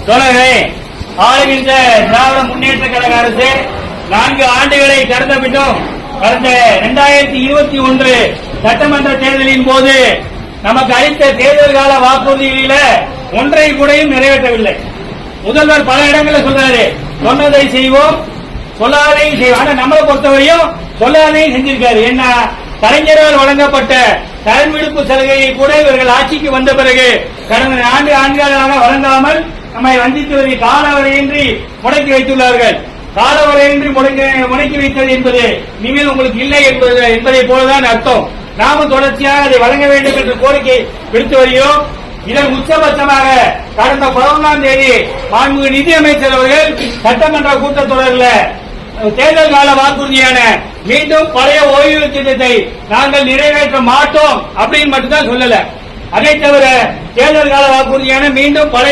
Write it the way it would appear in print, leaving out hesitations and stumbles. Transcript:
தோழர்களே, ஆளுகின்ற திராவிட முன்னேற்ற கழக அரசு 4 ஆண்டுகளை கடந்த பின்னும் கடந்த 2021 சட்டமன்ற தேர்தலின் போது நமக்கு அளித்த தேர்தல் கால வாக்குறுதிகளில ஒன்றை கூடயும் நிறைவேற்றவில்லை. முதல்வர் பல இடங்களில் சொல்றாரு, சொன்னதை செய்வோம் சொல்லாதையும் செய்வோம். ஆனா நம்மளை பொறுத்தவரையும் சொல்லாதையும் செஞ்சிருக்காரு. என்ன, கலைஞரால் வழங்கப்பட்ட கடன் விடுப்பு சலுகையை கூட இவர்கள் ஆட்சிக்கு வந்த பிறகு கடந்த 4 ஆண்டுகளாக வழங்காமல் நம்மை வஞ்சித்துவதை காலவரையின்றி முடக்கி வைத்துள்ளார்கள். காலவரையின்றி முடக்கி வைத்தது என்பது இனிமேல் உங்களுக்கு இல்லை என்பதை போலதான் அர்த்தம். நாமும் தொடர்ச்சியாக அதை வழங்க வேண்டும் என்ற கோரிக்கை விடுத்து வருகிறோம். இதன் உச்சபட்சமாக கடந்த 11ஆம் தேதி மாண்புமிகு நிதியமைச்சர் அவர்கள் சட்டமன்ற கூட்டத்தொடரில் தேர்தல் கால வாக்குறுதியான மீண்டும் பழைய ஓய்வு திட்டத்தை நாங்கள் நிறைவேற்ற மாட்டோம் அப்படின்னு மட்டும்தான் சொல்லல. அதை தவிர தேர்தல் கால வாக்குறுதியான மீண்டும் பழைய